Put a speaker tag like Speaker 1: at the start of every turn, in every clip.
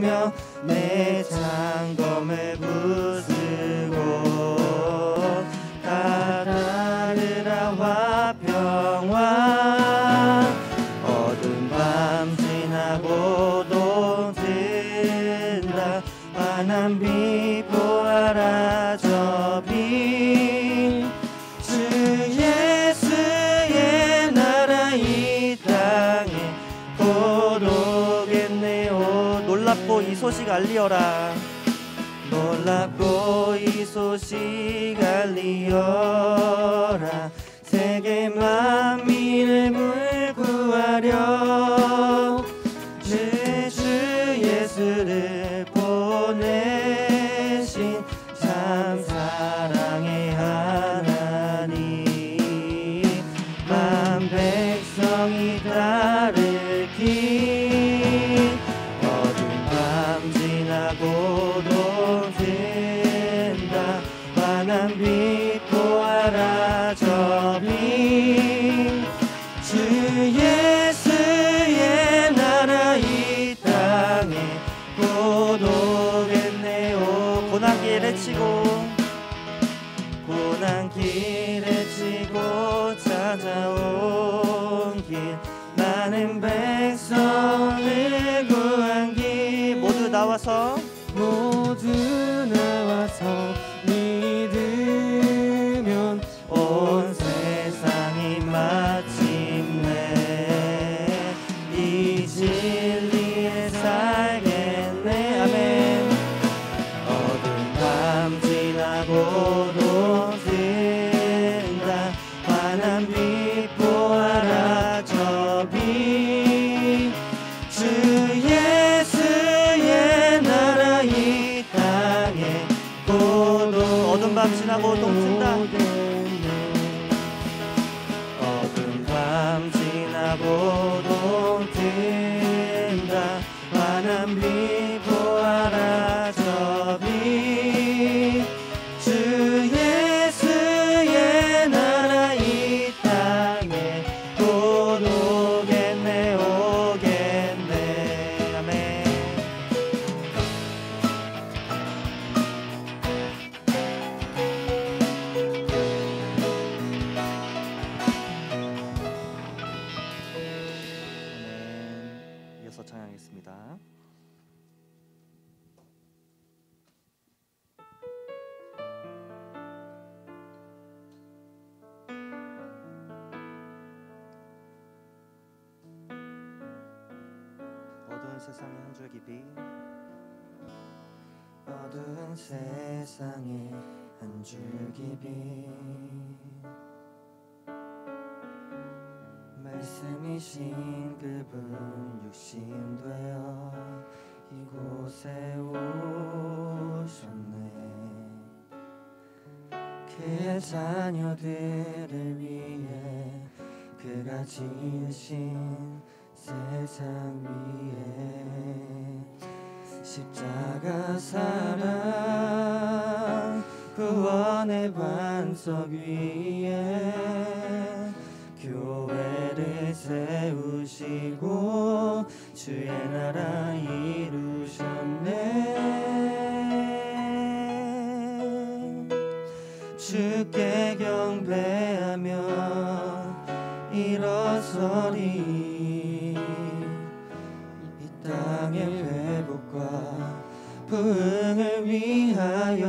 Speaker 1: 부수며 내 창검을 부수고 다다르라 화평왕 어두운 밤 지나고도 든다 환한 빛 보아라 저 빛 주 예수의 나라 이 땅에 곧 오겠네요. 놀랍고 이 소식 알리어라. 놀랍고 이 소식 알리어라. 세계 만민을 물구하려 주 예수를 보내신 참 사랑의 하나님 만 백성이 따를 길 어두운 밤 지나고도 든다 환한 빛 보아라 저 빛 주 예수의 나라 이 땅에 곧 오겠네요. 고난길에 치고 고난길에 치고 찾아온 길 많은 백성을 구한 길 모두 나와서 믿으면 온 세상이 마침내 이 진리에 살겠네. 아멘. 어두운 밤 지나고도 든다 환한 빛 보아라 저 빛 주 예수의 나라 이 땅에 곧 어두운 밤 지나고도 든다 어두운 밤 지나고도 든다 환한 빛 보아라 저 빛 주 예수의 나라 이 땅에 곧 오겠네 오겠네. 아멘. 이어서 찬양하겠습니다. 어두운 세상의 한 줄기 빛 어두운 세상의 한 줄기 빛 말씀이신 그분 육신 되어 이곳에 오셨네. 그의 자녀들을 위해 그가 지으신 세상 위에 십자가 사랑 구원의 반석 위에 교회를 세우시고 주의 나라 이루셨네. 주께 경배하며 일어서리 이 땅의 회복과 부흥을 위하여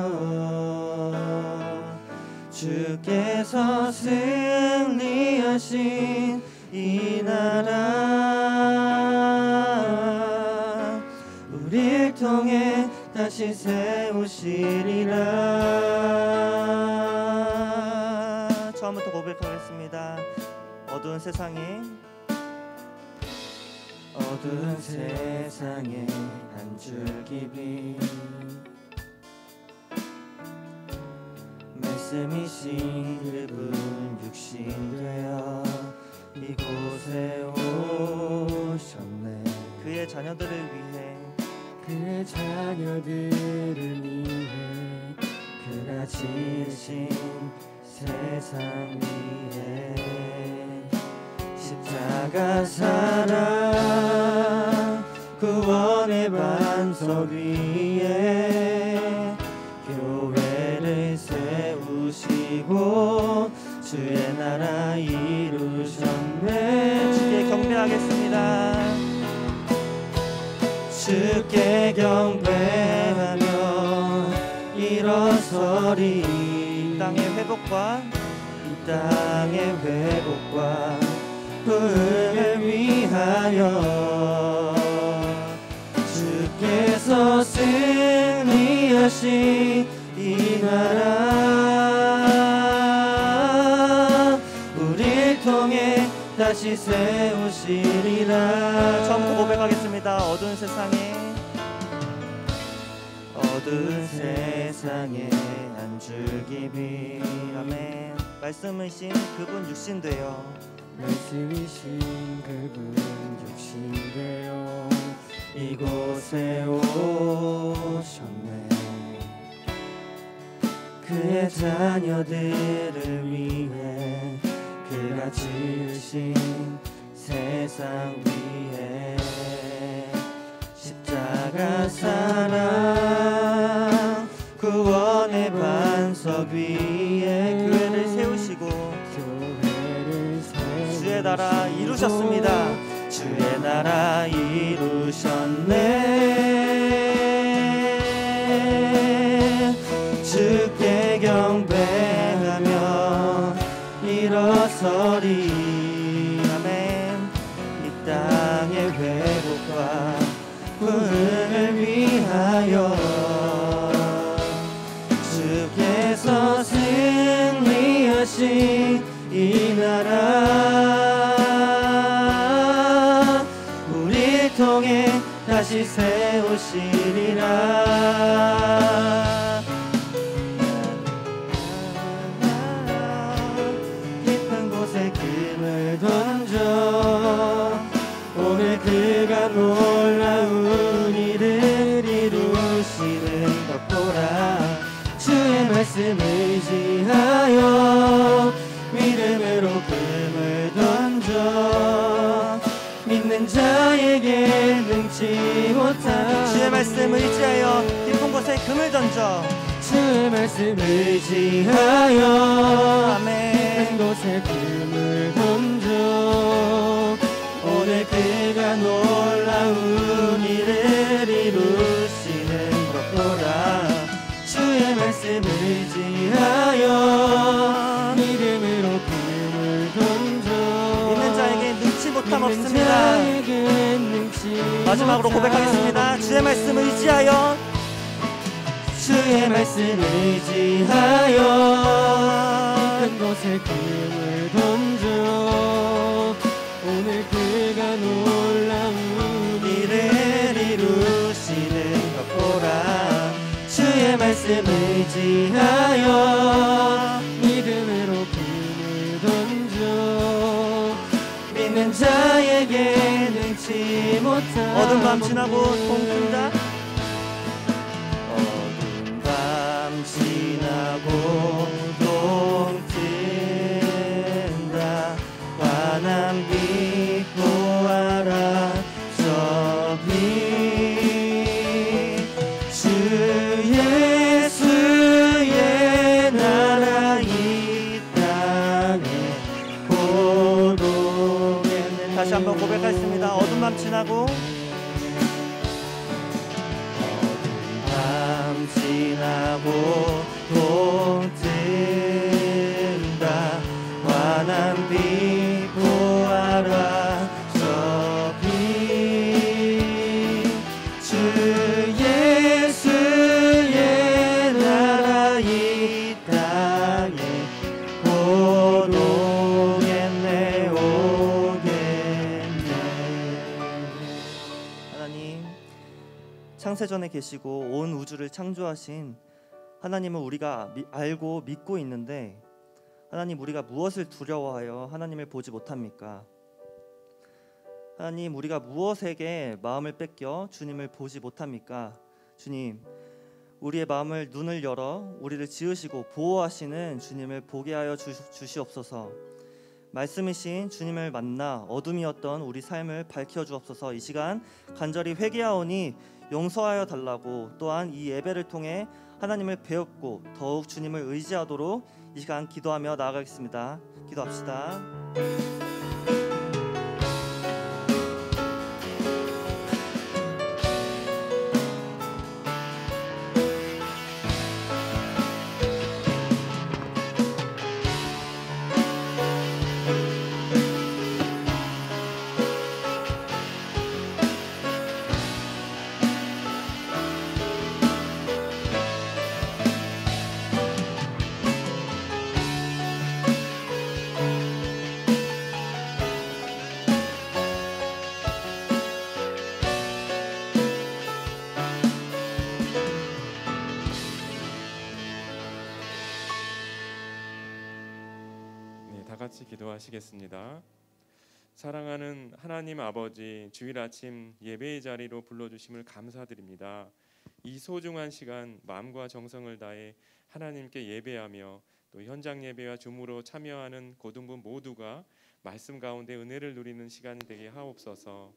Speaker 1: 주께서 승리하신 이 나라 우리를 통해 다시 세우시리라. 처음부터 고백하겠습니다. 어두운 세상에 한 줄기 빛 말씀이신 그분 육신 되어 이곳에 오셨네. 그의 자녀들을 위해 그가 지으신 세상 위에 십자가 사랑 구원의 반석 반석 위에 교회를 세우시고 주의 나라 이루셨네. 주께 경배하겠습니다. 주께 경배하며 일어서리. 이 땅의 회복과 부흥을 위하여 주께서 승리하신 이 나라 우리를 통해 다시 세우시리라. 처음부터 고백하겠습니다. 어두운 세상에 한 줄기 빛. 아멘. 말씀이신 그분 육신 되어 이곳에 오셨네. 그의 자녀들을 위해 그가 지으신 세상 위에 십자가 사랑 구원의 반석 위에 교회를 세우시고 주의 나라 이루셨습니다. 주의 나라 이루셨네. 주께 경배하며 일어서리. 아멘. 이 땅의 회복과 부흥을 위하여 주께서 승리하신 이 나라 우리를 통해 다시 세우시리라. 깊은 곳에 금을 던져 오늘 그가 놀라운 일을 이루시는 것 보라. 주의 말씀 의지하여 믿음으로 금을 던져 믿는 자에게 능치 못한 주의 말씀 의지하여 깊은 곳에 금을 던져 주의 말씀 의지하여 아멘. 깊은 곳에 금을 던져 오늘 그가 놀라운 일을 이루시는 것 보라. 주의 말씀 의지하여 믿음으로 금을 던져 믿는 자에게 능치 못함 없습니다. 마지막으로 고백하겠습니다. 주의 말씀 의지하여 주의 말씀 의지하여 깊은 곳에 금을 던져 오늘 그가 놀라운 일을 이루시는 것 보라. 주의 말씀 의지하여 믿음으로 금을 던져 믿는 자에게 능치 못한 어두운 밤 지나고 동튼다. 어두운 밤 지나고 동튼다. 환한 빛 보아라 저 빛. 주 예수의 나라 이 땅에 곧 오겠네. 다시 한번 고백하겠습니다. 어두운 밤 지나고 지나고 동튼다. 환한 빛 보아라 저 빛. 주 예수의 나라 이 땅에 곧 오겠네 오겠네. 하나님, 창세전에 계시고 온 우주를 창조하신 하나님은 우리가 알고 믿고 있는데 하나님, 우리가 무엇을 두려워하여 하나님을 보지 못합니까? 하나님, 우리가 무엇에게 마음을 뺏겨 주님을 보지 못합니까? 주님, 우리의 마음을 눈을 열어 우리를 지으시고 보호하시는 주님을 보게 하여 주시옵소서. 말씀이신 주님을 만나 어둠이었던 우리 삶을 밝혀 주옵소서. 이 시간 간절히 회개하오니 용서하여 달라고, 또한 이 예배를 통해 하나님을 배웠고 더욱 주님을 의지하도록 이 시간 기도하며 나아가겠습니다. 기도합시다.
Speaker 2: 네, 다 같이 기도하시겠습니다. 사랑하는 하나님 아버지, 주일 아침 예배의 자리로 불러주심을 감사드립니다. 이 소중한 시간 마음과 정성을 다해 하나님께 예배하며 또 현장 예배와 줌으로 참여하는 고등부 모두가 말씀 가운데 은혜를 누리는 시간이 되게 하옵소서.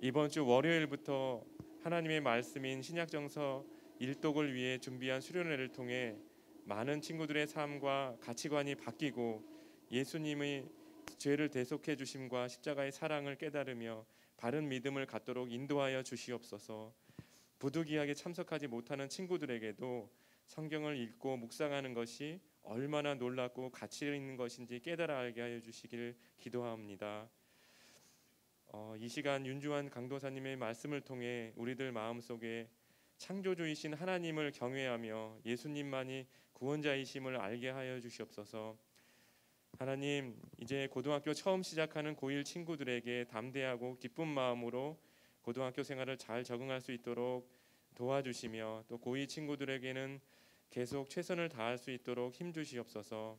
Speaker 2: 이번 주 월요일부터 하나님의 말씀인 신약정서 1독을 위해 준비한 수련회를 통해 많은 친구들의 삶과 가치관이 바뀌고 예수님의 죄를 대속해 주심과 십자가의 사랑을 깨달으며 바른 믿음을 갖도록 인도하여 주시옵소서. 부득이하게 참석하지 못하는 친구들에게도 성경을 읽고 묵상하는 것이 얼마나 놀랍고 가치 있는 것인지 깨달아 알게 하여 주시기를 기도합니다. 이 시간 윤주환 강도사님의 말씀을 통해 우리들 마음속에 창조주이신 하나님을 경외하며 예수님만이 구원자이심을 알게 하여 주시옵소서. 하나님, 이제 고등학교 처음 시작하는 고1 친구들에게 담대하고 기쁜 마음으로 고등학교 생활을 잘 적응할 수 있도록 도와주시며 또 고2 친구들에게는 계속 최선을 다할 수 있도록 힘주시옵소서.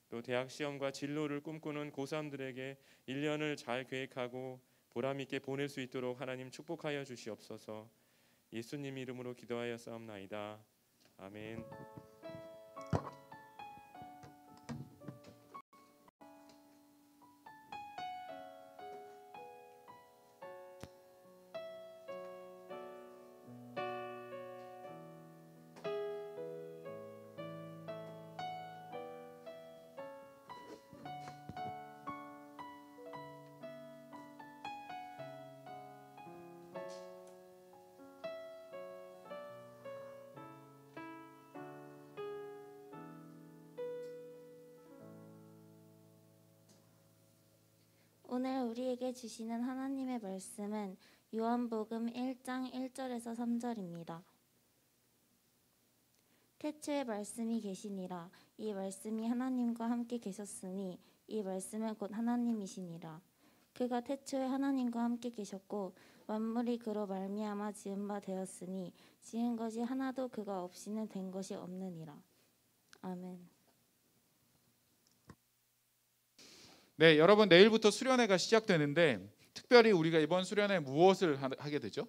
Speaker 2: 또 대학 시험과 진로를 꿈꾸는 고3들에게 1년을 잘 계획하고 보람 있게 보낼 수 있도록 하나님 축복하여 주시옵소서. 예수님 이름으로 기도하여 싸움나이다. 아멘.
Speaker 3: 오늘 우리에게 주시는 하나님의 말씀은 요한복음 1장 1절에서 3절입니다. 태초에 말씀이 계시니라. 이 말씀이 하나님과 함께 계셨으니 이 말씀은 곧 하나님이시니라. 그가 태초에 하나님과 함께 계셨고 만물이 그로 말미암아 지은 바 되었으니 지은 것이 하나도 그가 없이는 된 것이 없느니라. 아멘.
Speaker 4: 네, 여러분 내일부터 수련회가 시작되는데 특별히 우리가 이번 수련회 무엇을 하게 되죠?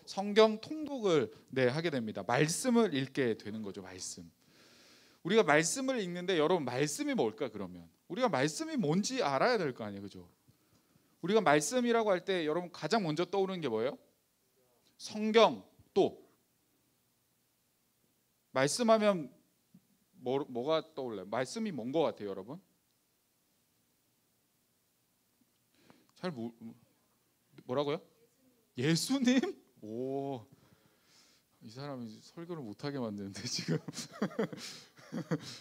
Speaker 4: 성경 통독을 하게 됩니다. 말씀을 읽게 되는 거죠. 말씀. 우리가 말씀을 읽는데 여러분 말씀이 뭘까 그러면? 우리가 말씀이 뭔지 알아야 될 거 아니에요. 그죠? 우리가 말씀이라고 할 때 여러분 가장 먼저 떠오르는 게 뭐예요? 성경. 또 말씀하면 뭐가 떠올라요? 말씀이 뭔 것 같아요, 여러분? 잘 뭐라고요? 예수님? 오, 이 사람이 설교를 못하게 만드는데 지금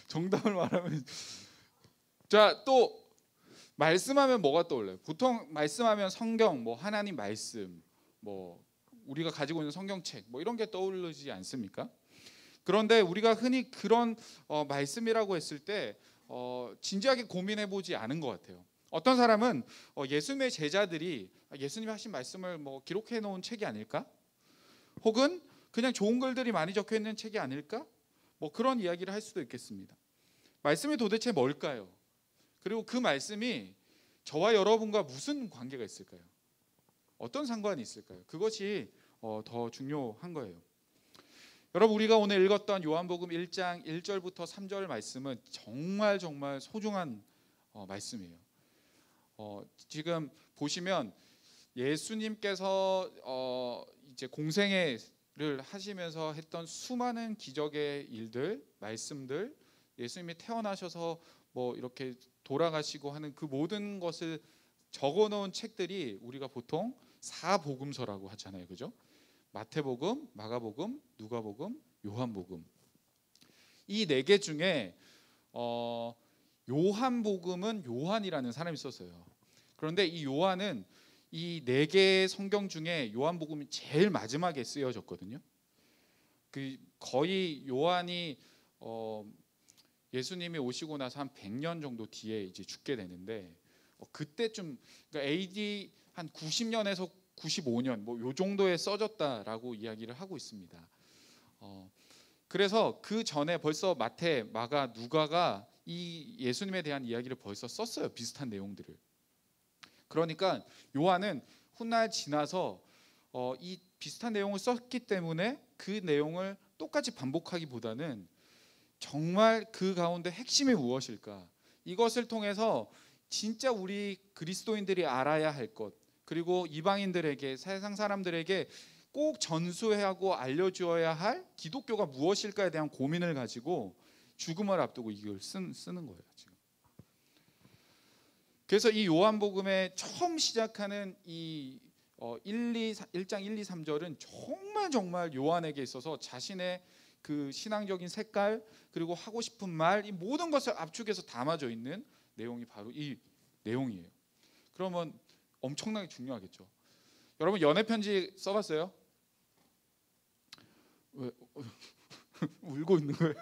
Speaker 4: 정답을 말하면 자, 또 말씀하면 뭐가 떠올라요? 보통 말씀하면 성경, 뭐 하나님 말씀, 뭐 우리가 가지고 있는 성경책, 뭐 이런 게 떠오르지 않습니까? 그런데 우리가 흔히 그런 말씀이라고 했을 때 진지하게 고민해보지 않은 것 같아요. 어떤 사람은 예수님의 제자들이 예수님이 하신 말씀을 뭐 기록해 놓은 책이 아닐까? 혹은 그냥 좋은 글들이 많이 적혀 있는 책이 아닐까? 뭐 그런 이야기를 할 수도 있겠습니다. 말씀이 도대체 뭘까요? 그리고 그 말씀이 저와 여러분과 무슨 관계가 있을까요? 어떤 상관이 있을까요? 그것이 더 중요한 거예요. 여러분, 우리가 오늘 읽었던 요한복음 1장 1절부터 3절 말씀은 정말 소중한 말씀이에요. 지금 보시면 예수님께서 이제 공생애를 하시면서 했던 수많은 기적의 일들, 말씀들, 예수님이 태어나셔서 뭐 이렇게 돌아가시고 하는 그 모든 것을 적어놓은 책들이 우리가 보통 사복음서라고 하잖아요, 그죠? 마태복음, 마가복음, 누가복음, 요한복음. 이 네 개 중에 요한복음은 요한이라는 사람이 썼어요. 그런데 이 요한은 이 네 개의 성경 중에 요한복음이 제일 마지막에 쓰여졌거든요. 그 거의 요한이 예수님이 오시고 나서 한 100년 정도 뒤에 이제 죽게 되는데 그때쯤 그러니까 AD 한 90년에서 95년 뭐 요 정도에 써졌다라고 이야기를 하고 있습니다. 그래서 그 전에 벌써 마태, 마가, 누가가 이 예수님에 대한 이야기를 벌써 썼어요. 비슷한 내용들을. 그러니까 요한은 훗날 지나서 이 비슷한 내용을 썼기 때문에 그 내용을 똑같이 반복하기보다는 정말 그 가운데 핵심이 무엇일까? 이것을 통해서 진짜 우리 그리스도인들이 알아야 할 것, 그리고 이방인들에게, 세상 사람들에게 꼭 전수하고 알려주어야 할 기독교가 무엇일까에 대한 고민을 가지고 죽음을 앞두고 이걸 쓰는 거예요, 지금. 그래서 이 요한복음에 처음 시작하는 이 1장 1, 2, 3절은 정말 요한에게 있어서 자신의 그 신앙적인 색깔, 그리고 하고 싶은 말, 이 모든 것을 압축해서 담아져 있는 내용이 바로 이 내용이에요. 그러면 엄청나게 중요하겠죠. 여러분 연애 편지 써봤어요? 왜 울고 있는 거예요?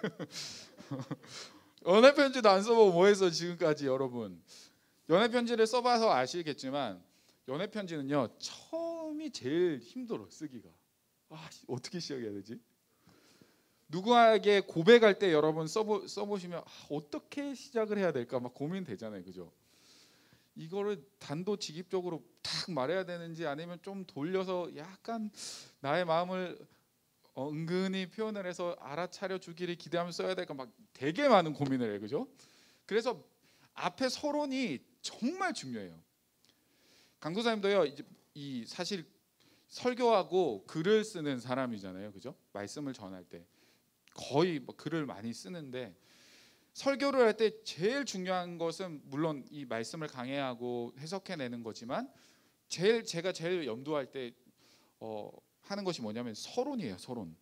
Speaker 4: 연애 편지도 안 써보고 뭐했어 지금까지. 여러분 연애 편지를 써봐서 아시겠지만 연애 편지는요 처음이 제일 힘들어 쓰기가. 어떻게 시작해야 되지? 누구에게 고백할 때 여러분 써보시면 어떻게 시작을 해야 될까 막 고민되잖아요, 그죠? 이거를 단도직입적으로 딱 말해야 되는지 아니면 좀 돌려서 약간 나의 마음을 은근히 표현을 해서 알아차려 주기를 기대하면서 써야 될까 막 되게 많은 고민을 해요, 그죠? 그래서 앞에 서론이 정말 중요해요. 강도사님도요, 이 사실 설교하고 글을 쓰는 사람이잖아요, 그죠? 말씀을 전할 때 거의 뭐 글을 많이 쓰는데 설교를 할 때 제일 중요한 것은 물론 이 말씀을 강해하고 해석해내는 거지만 제가 제일 염두할 때 하는 것이 뭐냐면 서론이에요, 서론.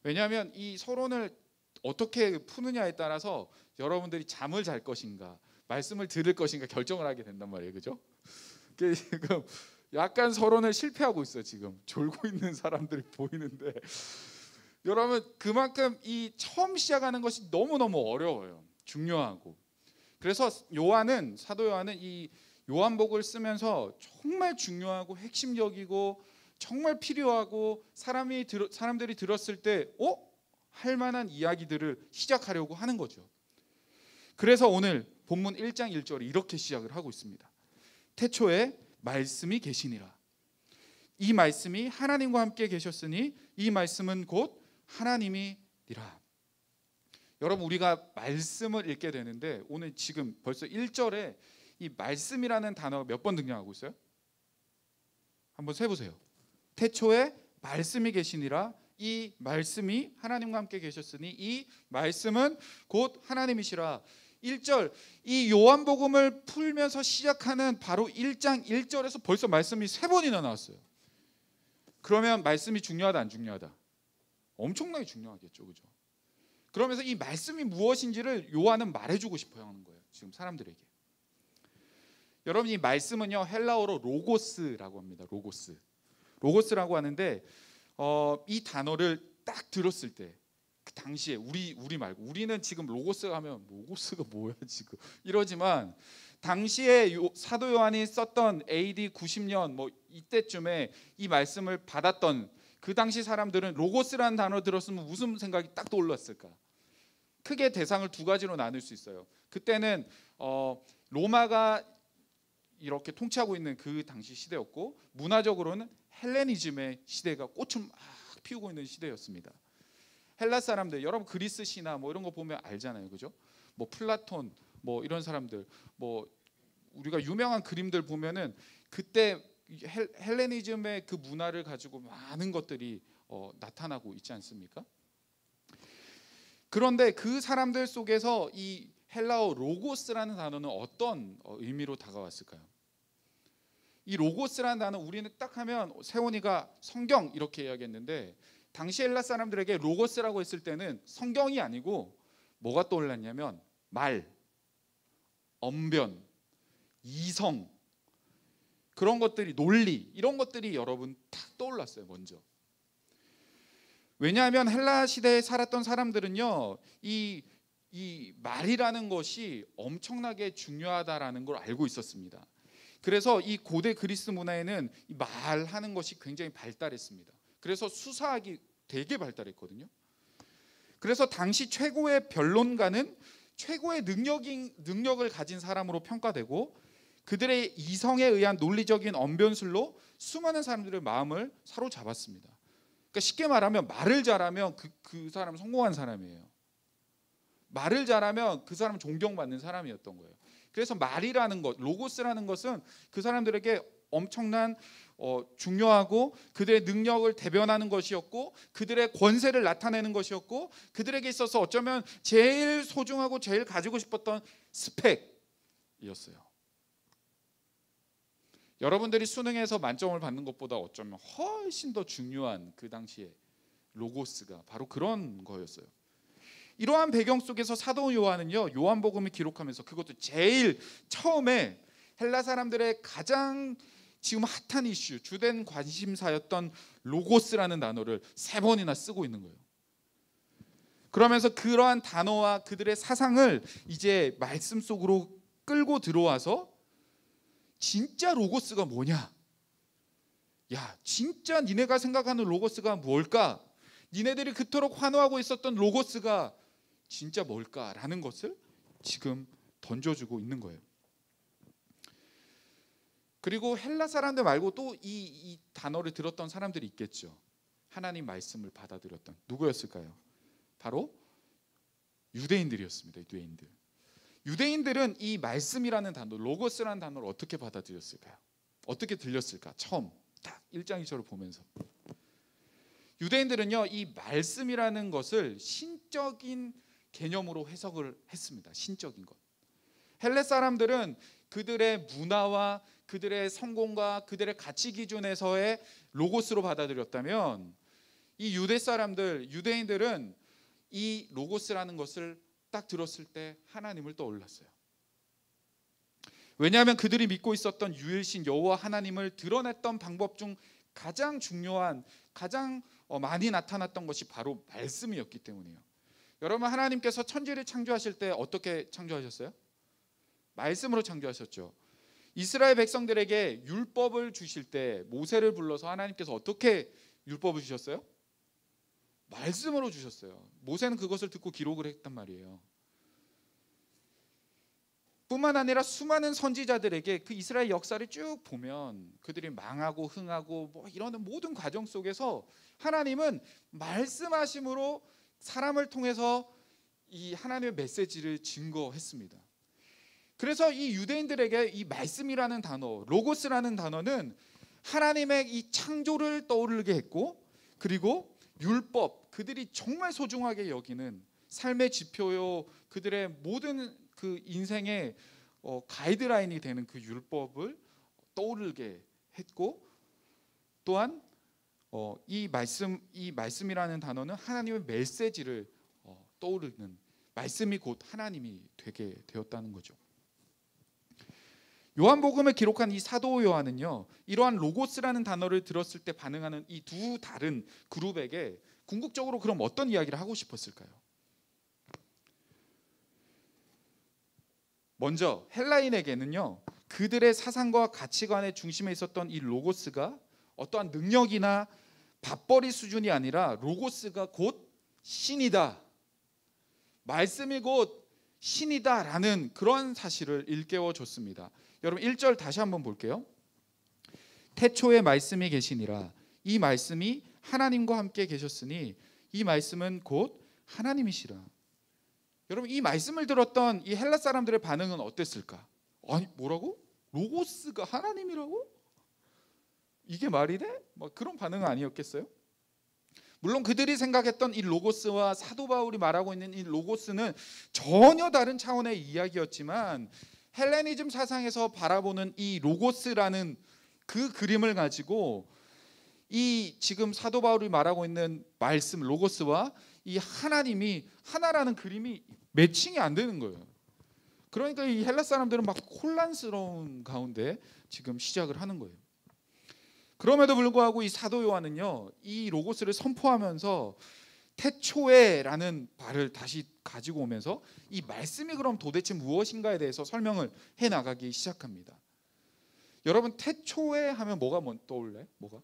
Speaker 4: 왜냐하면 이 서론을 어떻게 푸느냐에 따라서 여러분들이 잠을 잘 것인가 말씀을 들을 것인가 결정을 하게 된단 말이에요, 그죠? 지금 약간 서론을 실패하고 있어요. 지금 졸고 있는 사람들이 보이는데 여러분 그만큼 이 처음 시작하는 것이 너무너무 어려워요. 중요하고. 그래서 사도 요한은 이 요한복음을 쓰면서 정말 중요하고 핵심적이고 정말 필요하고 사람들이 들었을 때 할 만한 이야기들을 시작하려고 하는 거죠. 그래서 오늘 본문 1장 1절이 이렇게 시작을 하고 있습니다. 태초에 말씀이 계시니라. 이 말씀이 하나님과 함께 계셨으니 이 말씀은 곧 하나님이니라. 여러분 우리가 말씀을 읽게 되는데 오늘 지금 벌써 1절에 이 말씀이라는 단어가 몇 번 등장하고 있어요? 한번 세보세요. 태초에 말씀이 계시니라. 이 말씀이 하나님과 함께 계셨으니 이 말씀은 곧 하나님이시라. 1절 이 요한복음을 풀면서 시작하는 바로 1장 1절에서 벌써 말씀이 3번이나 나왔어요. 그러면 말씀이 중요하다 안 중요하다? 엄청나게 중요하겠죠, 그죠? 그러면서 이 말씀이 무엇인지를 요한은 말해주고 싶어 하는 거예요, 지금 사람들에게. 여러분 이 말씀은요 헬라어로 로고스라고 합니다. 로고스라고 하는데 이 단어를 딱 들었을 때 그 당시에 우리 말고 우리는 지금 로고스 하면 로고스가 뭐야 지금 이러지만 당시에 사도 요한이 썼던 AD 90년 뭐 이때쯤에 이 말씀을 받았던 그 당시 사람들은 로고스라는 단어 들었으면 무슨 생각이 딱 떠올랐을까? 크게 대상을 두 가지로 나눌 수 있어요. 그때는 로마가 이렇게 통치하고 있는 그 당시 시대였고 문화적으로는 헬레니즘의 시대가 꽃을 막 피우고 있는 시대였습니다. 헬라 사람들 여러분 그리스 신화 뭐 이런 거 보면 알잖아요, 그죠? 뭐 플라톤 뭐 이런 사람들 뭐 우리가 유명한 그림들 보면은 그때 헬레니즘의 그 문화를 가지고 많은 것들이 나타나고 있지 않습니까? 그런데 그 사람들 속에서 이 헬라어 로고스라는 단어는 어떤 의미로 다가왔을까요? 이 로고스라는 단어 우리는 딱 하면 세원이가 성경 이렇게 이야기했는데 당시 헬라 사람들에게 로고스라고 했을 때는 성경이 아니고 뭐가 떠올랐냐면 말, 언변, 이성 그런 것들이 논리 이런 것들이 여러분 탁 떠올랐어요 먼저. 왜냐하면 헬라 시대에 살았던 사람들은요 이 말이라는 것이 엄청나게 중요하다라는 걸 알고 있었습니다. 그래서 이 고대 그리스 문화에는 이 말하는 것이 굉장히 발달했습니다. 그래서 수사학이 되게 발달했거든요. 그래서 당시 최고의 변론가는 최고의 능력을 가진 사람으로 평가되고 그들의 이성에 의한 논리적인 언변술로 수많은 사람들의 마음을 사로잡았습니다. 그러니까 쉽게 말하면 말을 잘하면 그 사람은 성공한 사람이에요. 말을 잘하면 그 사람은 존경받는 사람이었던 거예요. 그래서 말이라는 것, 로고스라는 것은 그 사람들에게 엄청난 중요하고 그들의 능력을 대변하는 것이었고 그들의 권세를 나타내는 것이었고 그들에게 있어서 어쩌면 제일 소중하고 제일 가지고 싶었던 스펙이었어요. 여러분들이 수능에서 만점을 받는 것보다 어쩌면 훨씬 더 중요한 그 당시에 로고스가 바로 그런 거였어요. 이러한 배경 속에서 사도 요한은요 요한복음을 기록하면서 그것도 제일 처음에 헬라 사람들의 가장 지금 핫한 이슈 주된 관심사였던 로고스라는 단어를 3번이나 쓰고 있는 거예요. 그러면서 그러한 단어와 그들의 사상을 이제 말씀 속으로 끌고 들어와서 진짜 로고스가 뭐냐? 야, 진짜 니네가 생각하는 로고스가 뭘까? 니네들이 그토록 환호하고 있었던 로고스가 진짜 뭘까라는 것을 지금 던져주고 있는 거예요. 그리고 헬라 사람들 말고 또 이 단어를 들었던 사람들이 있겠죠. 하나님 말씀을 받아들였던 누구였을까요? 바로 유대인들이었습니다. 유대인들. 유대인들은 이 말씀이라는 단어, 로고스라는 단어를 어떻게 받아들였을까요? 어떻게 들렸을까? 처음 딱 1장 2절을 보면서 유대인들은요 이 말씀이라는 것을 신적인 개념으로 해석을 했습니다. 신적인 것. 헬레 사람들은 그들의 문화와 그들의 성공과 그들의 가치 기준에서의 로고스로 받아들였다면 이 유대인들은 이 로고스라는 것을 딱 들었을 때 하나님을 떠올랐어요. 왜냐하면 그들이 믿고 있었던 유일신 여호와 하나님을 드러냈던 방법 중 가장 중요한 가장 많이 나타났던 것이 바로 말씀이었기 때문이에요. 여러분 하나님께서 천지를 창조하실 때 어떻게 창조하셨어요? 말씀으로 창조하셨죠. 이스라엘 백성들에게 율법을 주실 때 모세를 불러서 하나님께서 어떻게 율법을 주셨어요? 말씀으로 주셨어요. 모세는 그것을 듣고 기록을 했단 말이에요. 뿐만 아니라 수많은 선지자들에게 그 이스라엘 역사를 쭉 보면 그들이 망하고 흥하고 뭐 이런 모든 과정 속에서 하나님은 말씀하심으로 사람을 통해서 이 하나님의 메시지를 증거했습니다. 그래서 이 유대인들에게 이 말씀이라는 단어, 로고스라는 단어는 하나님의 이 창조를 떠오르게 했고 그리고 율법, 그들이 정말 소중하게 여기는 삶의 지표요, 그들의 모든 그 인생의 가이드라인이 되는 그 율법을 떠오르게 했고 또한 이 말씀이라는 단어는 하나님의 메시지를 떠오르는 말씀이 곧 하나님이 되게 되었다는 거죠. 요한복음을 기록한 이 사도 요한은요 이러한 로고스라는 단어를 들었을 때 반응하는 이 두 다른 그룹에게 궁극적으로 그럼 어떤 이야기를 하고 싶었을까요? 먼저 헬라인에게는요 그들의 사상과 가치관의 중심에 있었던 이 로고스가 어떠한 능력이나 밥벌이 수준이 아니라 로고스가 곧 신이다, 말씀이 곧 신이다라는 그런 사실을 일깨워 줬습니다. 여러분 1절 다시 한번 볼게요. 태초에 말씀이 계시니라. 이 말씀이 하나님과 함께 계셨으니 이 말씀은 곧 하나님이시라. 여러분 이 말씀을 들었던 이 헬라 사람들의 반응은 어땠을까? 아니 뭐라고? 로고스가 하나님이라고? 이게 말이 돼? 뭐 그런 반응은 아니었겠어요? 물론 그들이 생각했던 이 로고스와 사도 바울이 말하고 있는 이 로고스는 전혀 다른 차원의 이야기였지만 헬레니즘 사상에서 바라보는 이 로고스라는 그 그림을 가지고 이 지금 사도 바울이 말하고 있는 말씀 로고스와 이 하나님이 하나라는 그림이 매칭이 안 되는 거예요. 그러니까 이 헬라 사람들은 막 혼란스러운 가운데 지금 시작을 하는 거예요. 그럼에도 불구하고 이 사도 요한은요, 이 로고스를 선포하면서 태초에라는 말을 다시 가지고 오면서 이 말씀이 그럼 도대체 무엇인가에 대해서 설명을 해 나가기 시작합니다. 여러분 태초에 하면 뭐가 떠올래? 뭐가?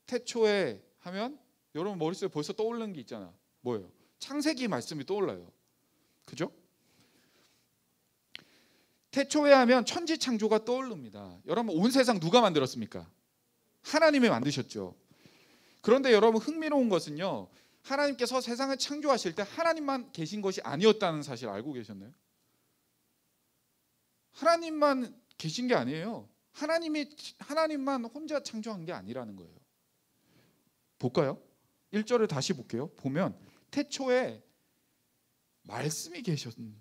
Speaker 4: 태초에 하면 여러분 머릿속에 벌써 떠오르는 게 있잖아. 뭐예요? 창세기 말씀이 떠올라요. 그죠? 태초에 하면 천지 창조가 떠오릅니다. 여러분 온 세상 누가 만들었습니까? 하나님이 만드셨죠. 그런데 여러분 흥미로운 것은요, 하나님께서 세상을 창조하실 때 하나님만 계신 것이 아니었다는 사실 알고 계셨나요? 하나님만 계신 게 아니에요. 하나님만 혼자 창조한 게 아니라는 거예요. 볼까요? 1절을 다시 볼게요. 보면 태초에 말씀이 계셨는데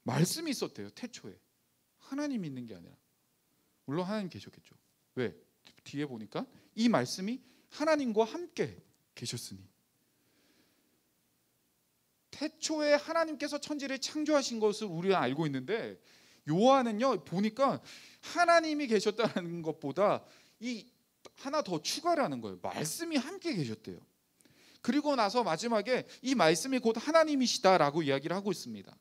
Speaker 4: 말씀이 있었대요. 태초에 하나님이 있는 게 아니라, 물론 하나님 계셨겠죠. 왜? 뒤에 보니까 이 말씀이 하나님과 함께 계셨으니, 태초에 하나님께서 천지를 창조하신 것을 우리가 알고 있는데 요한은요 보니까 하나님이 계셨다는 것보다 이 하나 더 추가를 하는 거예요. 말씀이 함께 계셨대요. 그리고 나서 마지막에 이 말씀이 곧 하나님이시다라고 이야기를 하고 있습니다.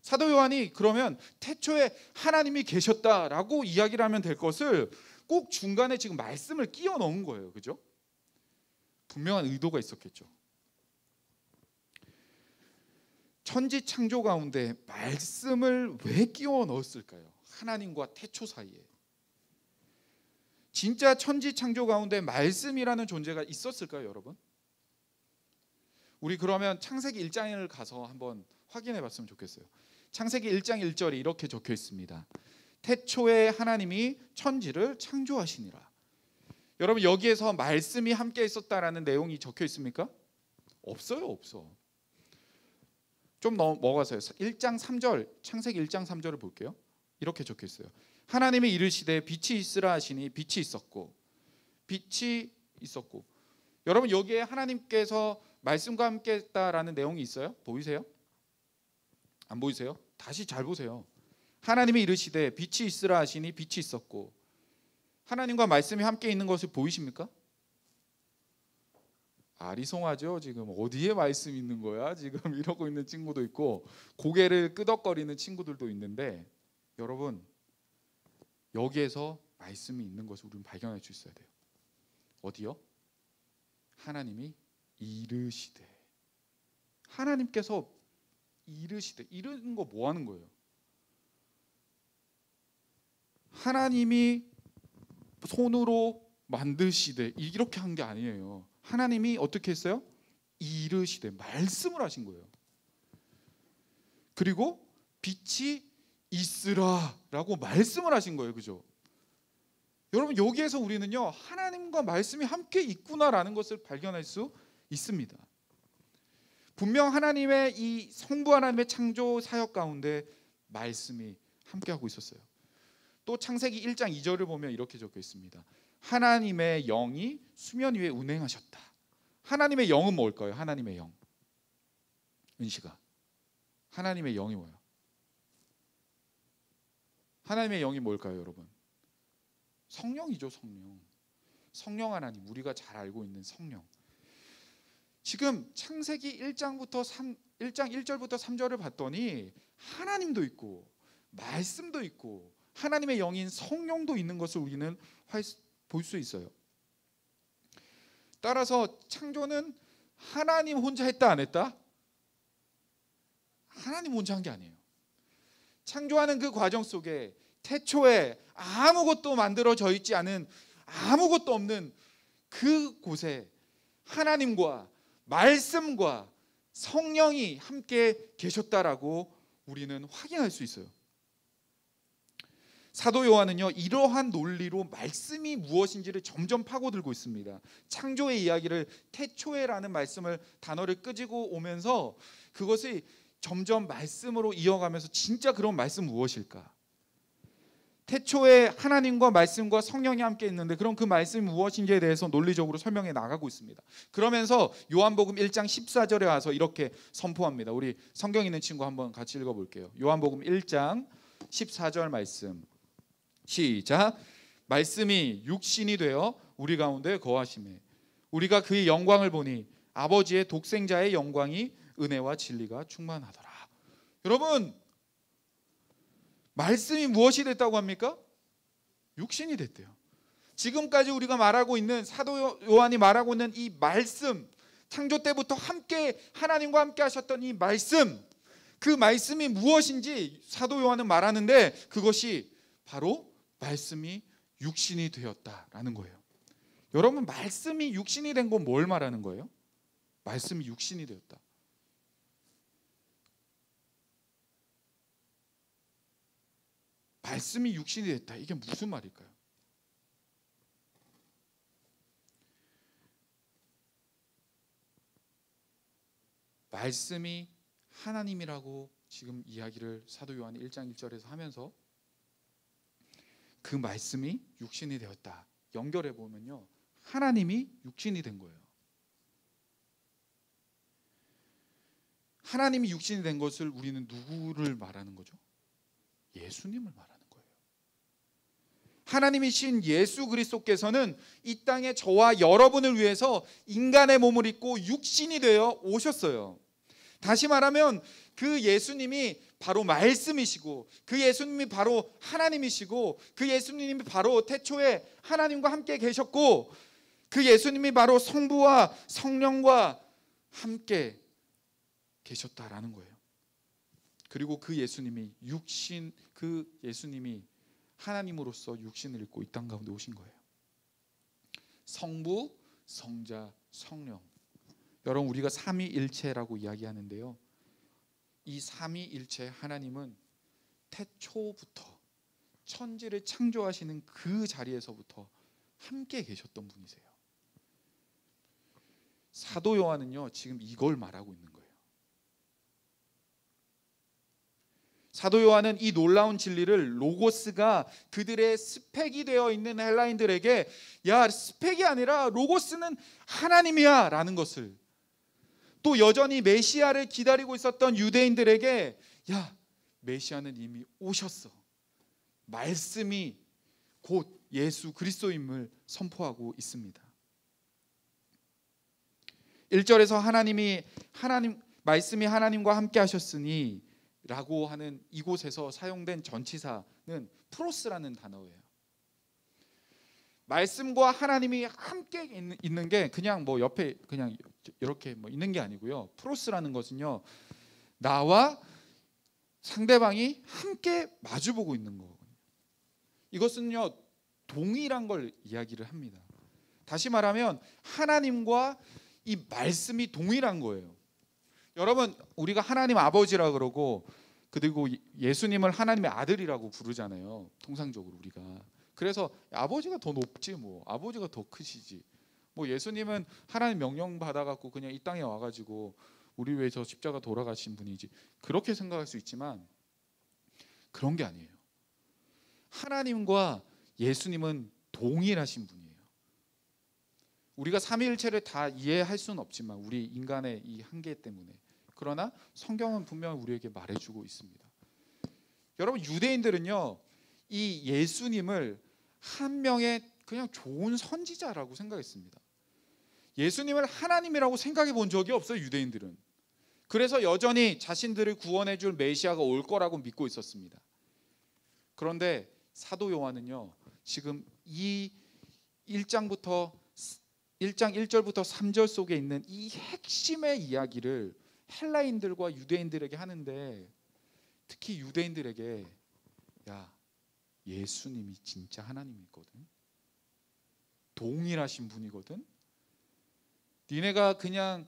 Speaker 4: 사도 요한이 그러면 태초에 하나님이 계셨다라고 이야기를 하면 될 것을 꼭 중간에 지금 말씀을 끼워 넣은 거예요. 그죠? 분명한 의도가 있었겠죠. 천지 창조 가운데 말씀을 왜 끼워 넣었을까요? 하나님과 태초 사이에. 진짜 천지 창조 가운데 말씀이라는 존재가 있었을까요, 여러분? 우리 그러면 창세기 1장을 가서 한번 확인해 봤으면 좋겠어요. 창세기 1장 1절에 이렇게 적혀 있습니다. 태초에 하나님이 천지를 창조하시니라. 여러분 여기에서 말씀이 함께 있었다라는 내용이 적혀 있습니까? 없어요, 없어. 좀 넘어가서요. 1장 3절, 창세기 1장 3절을 볼게요. 이렇게 적혀 있어요. 하나님이 이르시되 빛이 있으라 하시니 빛이 있었고. 여러분 여기에 하나님께서 말씀과 함께 했다라는 내용이 있어요? 보이세요? 안 보이세요? 다시 잘 보세요. 하나님이 이르시되 빛이 있으라 하시니 빛이 있었고. 하나님과 말씀이 함께 있는 것을 보이십니까? 아리송하죠. 지금 어디에 말씀이 있는 거야? 지금 이러고 있는 친구도 있고 고개를 끄덕거리는 친구들도 있는데, 여러분 여기에서 말씀이 있는 것을 우리는 발견할 수 있어야 돼요. 어디요? 하나님이 이르시되. 하나님께서 이르시되. 이르는 거 뭐 하는 거예요? 하나님이 손으로 만드시되 이렇게 한 게 아니에요. 하나님이 어떻게 했어요? 이르시되 말씀을 하신 거예요. 그리고 빛이 있으라라고 말씀을 하신 거예요. 그죠? 여러분 여기에서 우리는요 하나님과 말씀이 함께 있구나라는 것을 발견할 수 있습니다. 분명 하나님의 이 성부 하나님의 창조 사역 가운데 말씀이 함께하고 있었어요. 또 창세기 1장 2절을 보면 이렇게 적혀 있습니다. 하나님의 영이 수면 위에 운행하셨다. 하나님의 영은 뭘까요? 하나님의 영. 은시가 하나님의 영이 뭐예요? 하나님의 영이 뭘까요, 여러분? 성령이죠, 성령. 성령 하나님, 우리가 잘 알고 있는 성령. 지금 창세기 1장 1절부터 3절을 봤더니 하나님도 있고 말씀도 있고 하나님의 영인 성령도 있는 것을 우리는 볼 수 있어요. 따라서 창조는 하나님 혼자 했다 안 했다? 하나님 혼자 한 게 아니에요. 창조하는 그 과정 속에 태초에 아무것도 만들어져 있지 않은, 아무것도 없는 그곳에 하나님과 말씀과 성령이 함께 계셨다라고 우리는 확인할 수 있어요. 사도 요한은요 이러한 논리로 말씀이 무엇인지를 점점 파고들고 있습니다. 창조의 이야기를 태초에라는 말씀을 단어를 끄지고 오면서 그것이 점점 말씀으로 이어가면서 진짜 그런 말씀 무엇일까? 태초에 하나님과 말씀과 성령이 함께 있는데 그럼 그 말씀이 무엇인지에 대해서 논리적으로 설명해 나가고 있습니다. 그러면서 요한복음 1장 14절에 와서 이렇게 선포합니다. 우리 성경 있는 친구 한번 같이 읽어볼게요. 요한복음 1장 14절 말씀 시작. 말씀이 육신이 되어 우리 가운데 거하심에 우리가 그의 영광을 보니 아버지의 독생자의 영광이 은혜와 진리가 충만하더라. 여러분, 말씀이 무엇이 됐다고 합니까? 육신이 됐대요. 지금까지 우리가 말하고 있는 사도 요한이 말하고 있는 이 말씀, 창조 때부터 함께 하나님과 함께 하셨던 이 말씀, 그 말씀이 무엇인지 사도 요한은 말하는데 그것이 바로 말씀이 육신이 되었다라는 거예요. 여러분, 말씀이 육신이 된 건 뭘 말하는 거예요? 말씀이 육신이 되었다. 말씀이 육신이 됐다. 이게 무슨 말일까요? 말씀이 하나님이라고 지금 이야기를 사도 요한 1장 1절에서 하면서 그 말씀이 육신이 되었다. 연결해 보면요. 하나님이 육신이 된 거예요. 하나님이 육신이 된 것을 우리는 누구를 말하는 거죠? 예수님을 말하는 거예요. 하나님이신 예수 그리스도께서는 이 땅에 저와 여러분을 위해서 인간의 몸을 입고 육신이 되어 오셨어요. 다시 말하면 그 예수님이 바로 말씀이시고 그 예수님이 바로 하나님이시고 그 예수님이 바로 태초에 하나님과 함께 계셨고 그 예수님이 바로 성부와 성령과 함께 계셨다라는 거예요. 그리고 그 예수님이 하나님으로서 육신을 입고 이 땅 가운데 오신 거예요. 성부, 성자, 성령. 여러분, 우리가 삼위일체라고 이야기하는데요. 이 삼위일체 하나님은 태초부터 천지를 창조하시는 그 자리에서부터 함께 계셨던 분이세요. 사도 요한은요 지금 이걸 말하고 있는 거예요. 사도 요한은 이 놀라운 진리를 로고스가 그들의 스펙이 되어 있는 헬라인들에게 야, 스펙이 아니라 로고스는 하나님이야 라는 것을, 또 여전히 메시아를 기다리고 있었던 유대인들에게 야, 메시아는 이미 오셨어, 말씀이 곧 예수 그리스도임을 선포하고 있습니다. 1절에서 말씀이 하나님과 함께 하셨으니 라고 하는 이곳에서 사용된 전치사는 프로스라는 단어예요. 말씀과 하나님이 함께 있는 게 그냥 뭐 옆에 그냥 이렇게 뭐 있는 게 아니고요. 프로스라는 것은요, 나와 상대방이 함께 마주보고 있는 거거든요. 이것은요 동일한 걸 이야기를 합니다. 다시 말하면 하나님과 이 말씀이 동일한 거예요. 여러분, 우리가 하나님 아버지라 그러고 그리고 예수님을 하나님의 아들이라고 부르잖아요. 통상적으로 우리가. 그래서 아버지가 더 높지 뭐, 아버지가 더 크시지. 뭐 예수님은 하나님 명령 받아갖고 그냥 이 땅에 와가지고 우리 위해서 십자가 돌아가신 분이지. 그렇게 생각할 수 있지만 그런 게 아니에요. 하나님과 예수님은 동일하신 분이에요. 우리가 삼위일체를 다 이해할 수는 없지만 우리 인간의 이 한계 때문에, 그러나 성경은 분명히 우리에게 말해주고 있습니다. 여러분, 유대인들은요 이 예수님을 한 명의 그냥 좋은 선지자라고 생각했습니다. 예수님을 하나님이라고 생각해 본 적이 없어요, 유대인들은. 그래서 여전히 자신들을 구원해 줄 메시아가 올 거라고 믿고 있었습니다. 그런데 사도 요한은요 지금 이 1장 1절부터 3절 속에 있는 이 핵심의 이야기를 헬라인들과 유대인들에게 하는데, 특히 유대인들에게 야, 예수님이 진짜 하나님이거든, 동일하신 분이거든, 니네가 그냥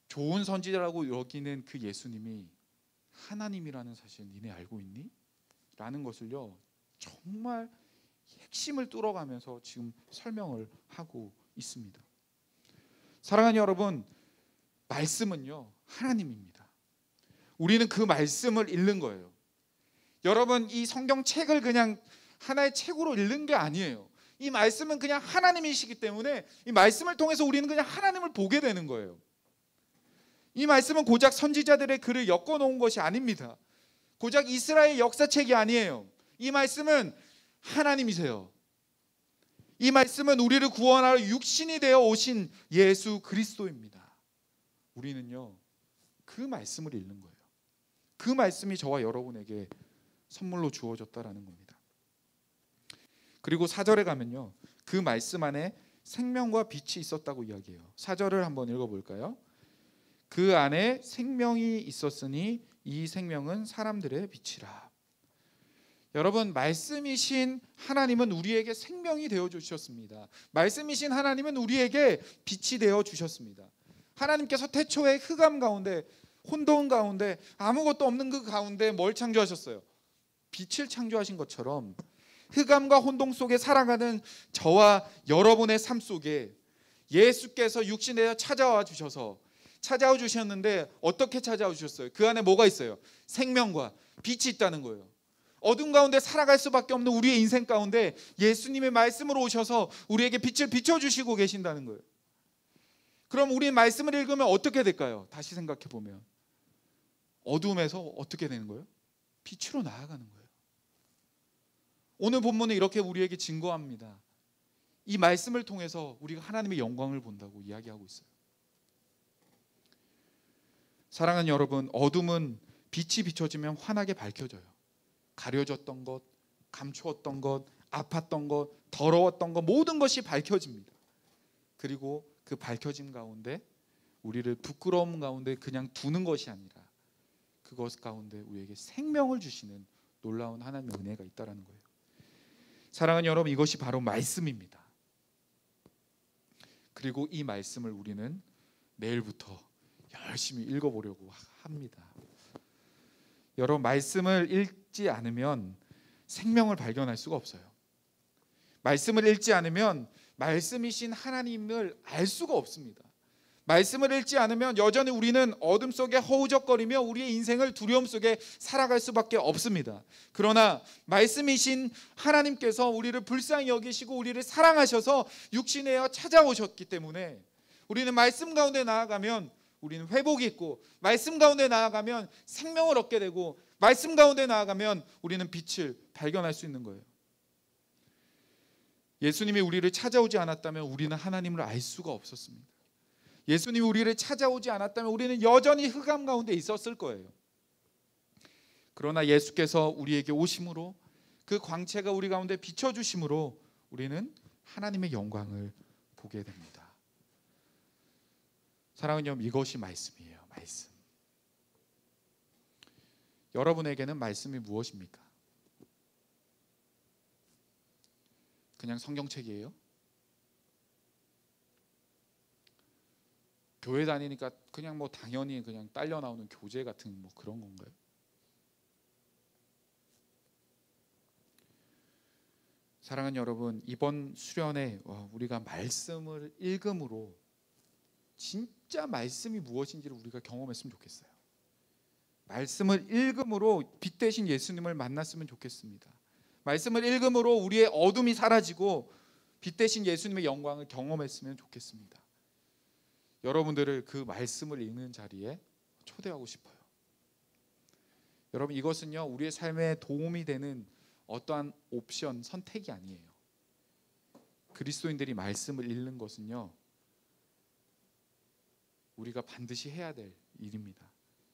Speaker 4: 좋은 선지자라고 여기는 그 예수님이 하나님이라는 사실 니네 알고 있니? 라는 것을요 정말 핵심을 뚫어가면서 지금 설명을 하고 있습니다. 사랑하는 여러분, 말씀은요 하나님입니다. 우리는 그 말씀을 읽는 거예요. 여러분, 이 성경책을 그냥 하나의 책으로 읽는 게 아니에요. 이 말씀은 그냥 하나님이시기 때문에 이 말씀을 통해서 우리는 그냥 하나님을 보게 되는 거예요. 이 말씀은 고작 선지자들의 글을 엮어놓은 것이 아닙니다. 고작 이스라엘 역사책이 아니에요. 이 말씀은 하나님이세요. 이 말씀은 우리를 구원하러 육신이 되어 오신 예수 그리스도입니다. 우리는요 그 말씀을 읽는 거예요. 그 말씀이 저와 여러분에게 선물로 주어졌다라는 겁니다. 그리고 4절에 가면요 그 말씀 안에 생명과 빛이 있었다고 이야기해요. 4절을 한번 읽어볼까요? 그 안에 생명이 있었으니 이 생명은 사람들의 빛이라. 여러분, 말씀이신 하나님은 우리에게 생명이 되어 주셨습니다. 말씀이신 하나님은 우리에게 빛이 되어 주셨습니다. 하나님께서 태초에 흑암 가운데, 혼돈 가운데, 아무것도 없는 그 가운데 뭘 창조하셨어요? 빛을 창조하신 것처럼 흑암과 혼동 속에 살아가는 저와 여러분의 삶 속에 예수께서 육신에 찾아와 주셨는데 어떻게 찾아와 주셨어요? 그 안에 뭐가 있어요? 생명과 빛이 있다는 거예요. 어둠 가운데 살아갈 수밖에 없는 우리의 인생 가운데 예수님의 말씀으로 오셔서 우리에게 빛을 비춰주시고 계신다는 거예요. 그럼 우리 말씀을 읽으면 어떻게 될까요? 다시 생각해 보면 어둠에서 어떻게 되는 거예요? 빛으로 나아가는 거예요. 오늘 본문은 이렇게 우리에게 증거합니다. 이 말씀을 통해서 우리가 하나님의 영광을 본다고 이야기하고 있어요. 사랑하는 여러분, 어둠은 빛이 비춰지면 환하게 밝혀져요. 가려졌던 것, 감추었던 것, 아팠던 것, 더러웠던 것 모든 것이 밝혀집니다. 그리고 그 밝혀짐 가운데 우리를 부끄러움 가운데 그냥 두는 것이 아니라 그것 가운데 우리에게 생명을 주시는 놀라운 하나님의 은혜가 있다는 거예요. 사랑하는 여러분, 이것이 바로 말씀입니다. 그리고 이 말씀을 우리는 내일부터 열심히 읽어보려고 합니다. 여러분, 말씀을 읽지 않으면 생명을 발견할 수가 없어요. 말씀을 읽지 않으면 말씀이신 하나님을 알 수가 없습니다. 말씀을 읽지 않으면 여전히 우리는 어둠 속에 허우적거리며 우리의 인생을 두려움 속에 살아갈 수밖에 없습니다. 그러나 말씀이신 하나님께서 우리를 불쌍히 여기시고 우리를 사랑하셔서 육신에 찾아오셨기 때문에 우리는 말씀 가운데 나아가면 우리는 회복이 있고, 말씀 가운데 나아가면 생명을 얻게 되고, 말씀 가운데 나아가면 우리는 빛을 발견할 수 있는 거예요. 예수님이 우리를 찾아오지 않았다면 우리는 하나님을 알 수가 없었습니다. 예수님이 우리를 찾아오지 않았다면 우리는 여전히 흑암 가운데 있었을 거예요. 그러나 예수께서 우리에게 오심으로, 그 광채가 우리 가운데 비춰주심으로 우리는 하나님의 영광을 보게 됩니다. 사랑하는 여러분, 이것이 말씀이에요. 말씀. 여러분에게는 말씀이 무엇입니까? 그냥 성경책이에요? 교회 다니니까 그냥 뭐 당연히 그냥 딸려 나오는 교재 같은 뭐 그런 건가요? 사랑하는 여러분, 이번 수련회 우리가 말씀을 읽음으로 진짜 말씀이 무엇인지를 우리가 경험했으면 좋겠어요. 말씀을 읽음으로 빛 대신 예수님을 만났으면 좋겠습니다. 말씀을 읽음으로 우리의 어둠이 사라지고 빛 대신 예수님의 영광을 경험했으면 좋겠습니다. 여러분들을 그 말씀을 읽는 자리에 초대하고 싶어요. 여러분, 이것은요 우리의 삶에 도움이 되는 어떠한 옵션, 선택이 아니에요. 그리스도인들이 말씀을 읽는 것은요 우리가 반드시 해야 될 일입니다.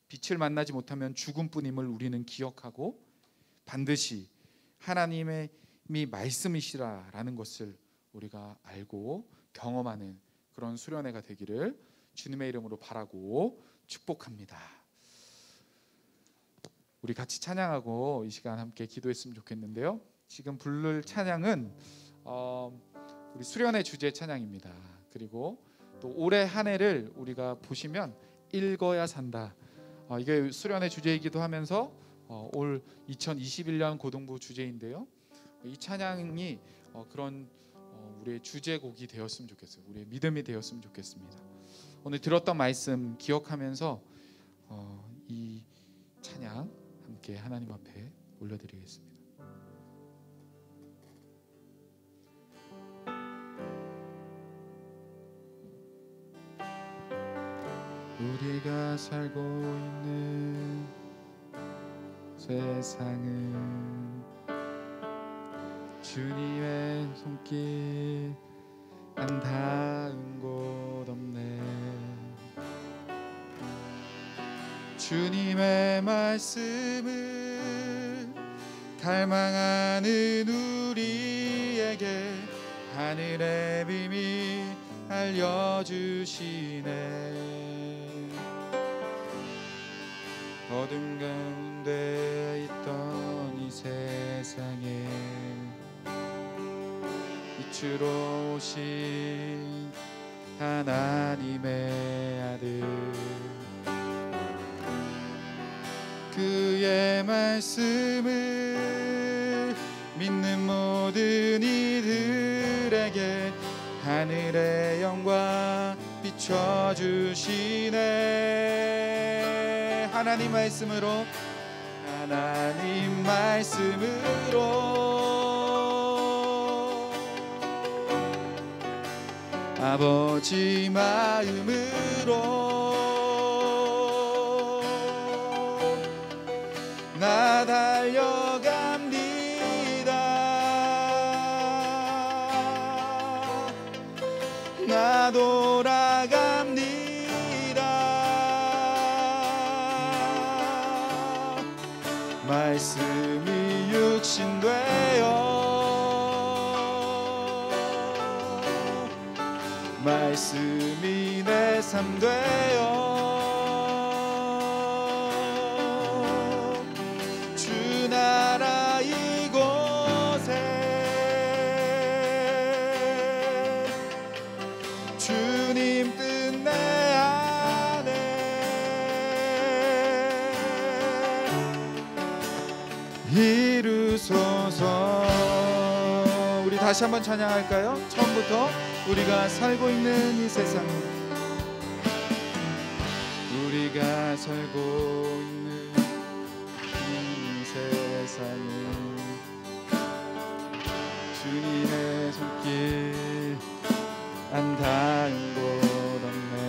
Speaker 4: 빛을 만나지 못하면 죽음뿐임을 우리는 기억하고 반드시 하나님의 말씀이시라라는 것을 우리가 알고 경험하는 그런 수련회가 되기를 주님의 이름으로 바라고 축복합니다. 우리 같이 찬양하고 이 시간 함께 기도했으면 좋겠는데요. 지금 부를 찬양은 우리 수련회 주제 찬양입니다. 그리고 또 올해 한 해를 우리가 보시면 읽어야 산다. 이게 수련회 주제이기도 하면서 올 2021년 고등부 주제인데요. 이 찬양이 그런 우리의 주제곡이 되었으면 좋겠어요. 우리의 믿음이 되었으면 좋겠습니다. 오늘 들었던 말씀 기억하면서 이 찬양 함께 하나님 앞에 올려드리겠습니다. 우리가 살고 있는 세상은 주님의 손길 안 닿은 곳 없네. 주님의 말씀을 갈망하는 우리에게 하늘의 비밀 알려주시네. 어둠 가운데 있던 이 세상에 빛으로 오신 하나님의 아들, 그의 말씀을 믿는 모든 이들에게 하늘의 영광 비춰주시네. 하나님 말씀으로, 하나님 말씀으로, 아버지 마음으로 나 달려갑니다. 나 돌아갑니다. 말씀이 육신 되어 말씀이 내 삶 되어 주 나라 이곳에 주님 뜻 내 안에 이루소서. 우리 다시 한번 찬양할까요? 처음부터. 우리가 살고 있는 이 세상, 우리가 살고 있는 이 세상은 주님의 손길 안 닿은 곳 없네.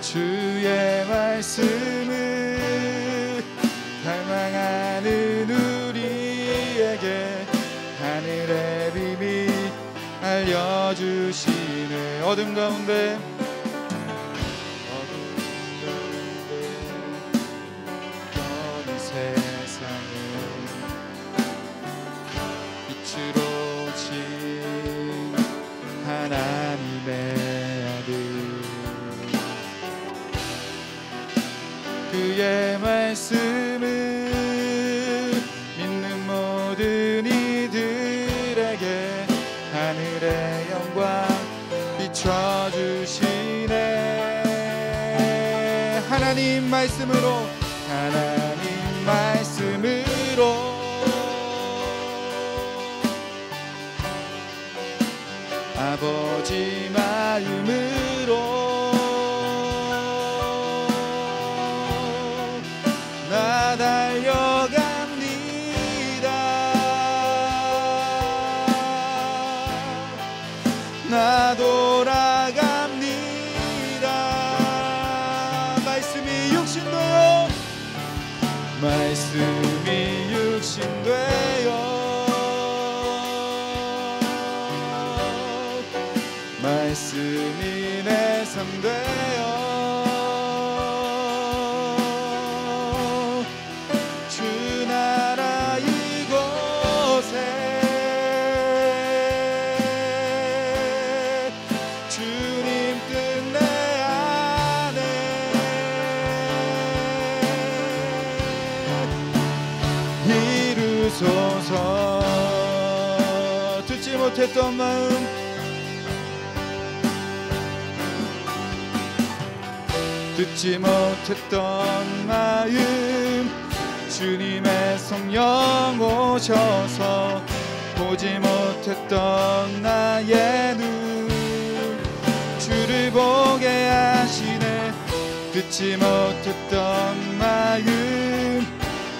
Speaker 4: 주의 말씀을 갈망하는 우리에게 하늘의 비밀 알려주시네. 어둠 가운데 이 세상을 빛으로 오신 하나님의 아들, 그의 말씀을 믿는 모든 이들에게 하늘의 영광 비춰주시네. 하나님 말씀으로, 하나님 말씀으로 아버지 마음으로 나 달려갑니다. 나 돌아갑니다. 말씀이 육신 되어 말씀이 육신 되어 말씀이 내 삶 되어 주 나라 이곳에 주님 뜻 내 안에 이루소서. 듣지 못했던 마음, 듣지 못했던 마음, 주 주님의 성령 오셔서 보지 못했던 나의 눈 주를 보게 하시네. 듣지 못했던 마음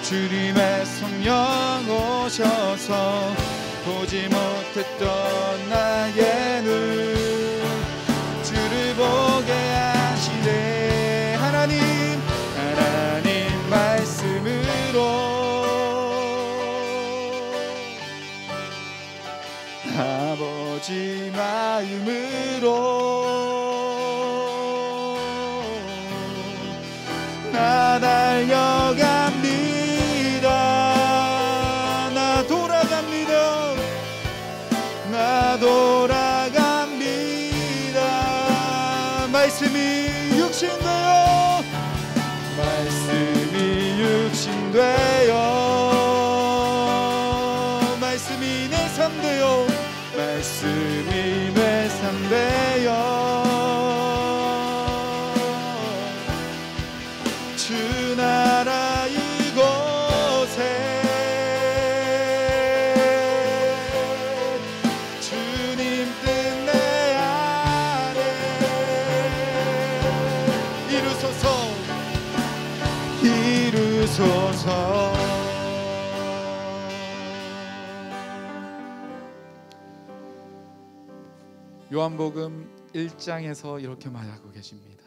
Speaker 4: 주님의 성령 오셔서 보지 못했던 나의 눈 주를 보게 하시네. 하나님 말씀으로 아버지 마음으로 나 달려갑니다. 나 돌아갑니다. 나 돌아갑니다. 말씀이 육신되어 말씀이 내 삶 되어 말씀이 내 삶 되어 주 나라 이곳에 주님 뜻 내 안에 이루소서. 요한복음 1장에서 이렇게 말하고 계십니다.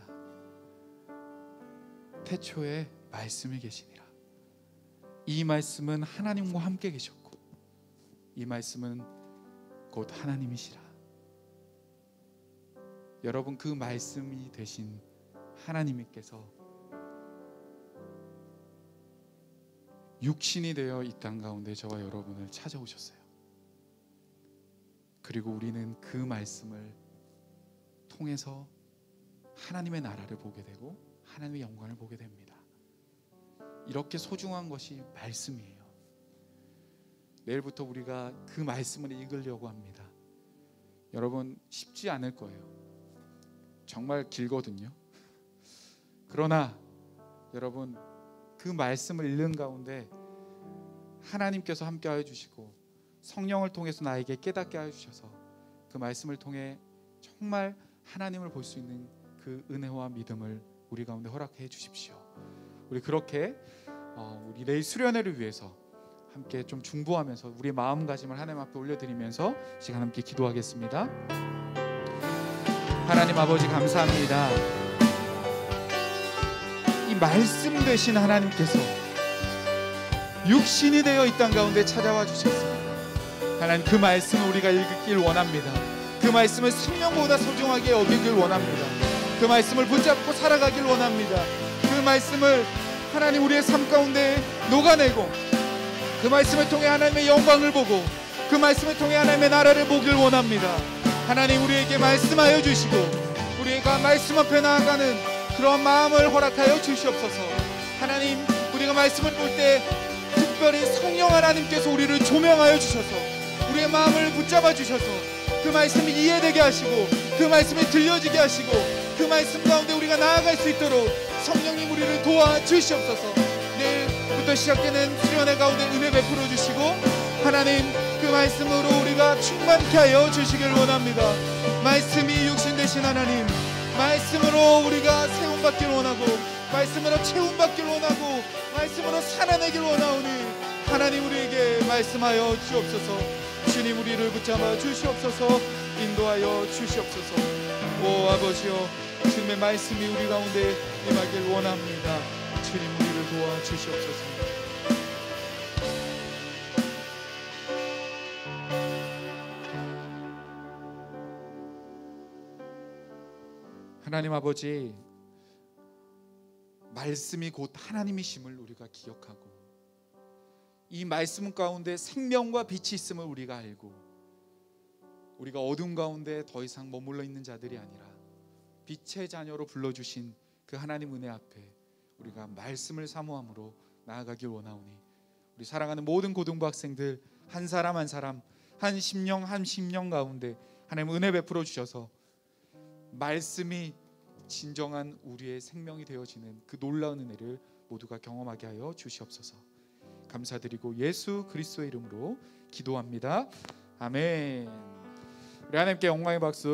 Speaker 4: 태초에 말씀이 계시니라. 이 말씀은 하나님과 함께 계셨고 이 말씀은 곧 하나님이시라. 여러분, 그 말씀이 되신 하나님께서 육신이 되어 이 땅 가운데 저와 여러분을 찾아오셨어요. 그리고 우리는 그 말씀을 통해서 하나님의 나라를 보게 되고 하나님의 영광을 보게 됩니다. 이렇게 소중한 것이 말씀이에요. 내일부터 우리가 그 말씀을 읽으려고 합니다. 여러분, 쉽지 않을 거예요. 정말 길거든요. 그러나 여러분, 그 말씀을 읽는 가운데 하나님께서 함께하여 주시고 성령을 통해서 나에게 깨닫게 하여 주셔서 그 말씀을 통해 정말 하나님을 볼 수 있는 그 은혜와 믿음을 우리 가운데 허락해 주십시오. 우리 그렇게 우리 내일 수련회를 위해서 함께 좀 중보하면서 우리의 마음가짐을 하나님 앞에 올려드리면서 시간 함께 기도하겠습니다. 하나님 아버지, 감사합니다. 이 말씀 되신 하나님께서 육신이 되어 이 땅 가운데 찾아와 주셨습니다. 하나님, 그 말씀을 우리가 읽길 원합니다. 그 말씀을 생명보다 소중하게 여기길 원합니다. 그 말씀을 붙잡고 살아가길 원합니다. 그 말씀을 하나님 우리의 삶 가운데 녹아내고 그 말씀을 통해 하나님의 영광을 보고 그 말씀을 통해 하나님의 나라를 보길 원합니다. 하나님, 우리에게 말씀하여 주시고 우리가 말씀 앞에 나아가는 그런 마음을 허락하여 주시옵소서. 하나님, 우리가 말씀을 볼 때 특별히 성령 하나님께서 우리를 조명하여 주셔서 우리의 마음을 붙잡아 주셔서 그 말씀이 이해되게 하시고 그 말씀이 들려지게 하시고 그 말씀 가운데 우리가 나아갈 수 있도록 성령님 우리를 도와주시옵소서. 내일부터 시작되는 수련회 가운데 은혜 베풀어 주시고 하나님, 그 말씀으로 우리가 충만케 하여 주시길 원합니다. 말씀이 육신 되신 하나님, 말씀으로 우리가 세움받길 원하고 말씀으로 채움받길 원하고 말씀으로 살아내길 원하오니 하나님, 우리에게 말씀하여 주옵소서. 주님, 우리를 붙잡아 주시옵소서. 인도하여 주시옵소서. 오 아버지여, 주님의 말씀이 우리 가운데 임하길 원합니다. 주님, 우리를 도와 주시옵소서. 하나님 아버지, 말씀이 곧 하나님이심을 우리가 기억하고 이 말씀 가운데 생명과 빛이 있음을 우리가 알고 우리가 어둠 가운데 더 이상 머물러 있는 자들이 아니라 빛의 자녀로 불러주신 그 하나님 은혜 앞에 우리가 말씀을 사모함으로 나아가길 원하오니 우리 사랑하는 모든 고등부 학생들 한 사람 한 사람 한 심령 가운데 하나님 은혜 베풀어 주셔서 말씀이 진정한 우리의 생명이 되어지는 그 놀라운 은혜를 모두가 경험하게 하여 주시옵소서. 감사드리고 예수 그리스도의 이름으로 기도합니다. 아멘. 우리 하나님께 영광의 박수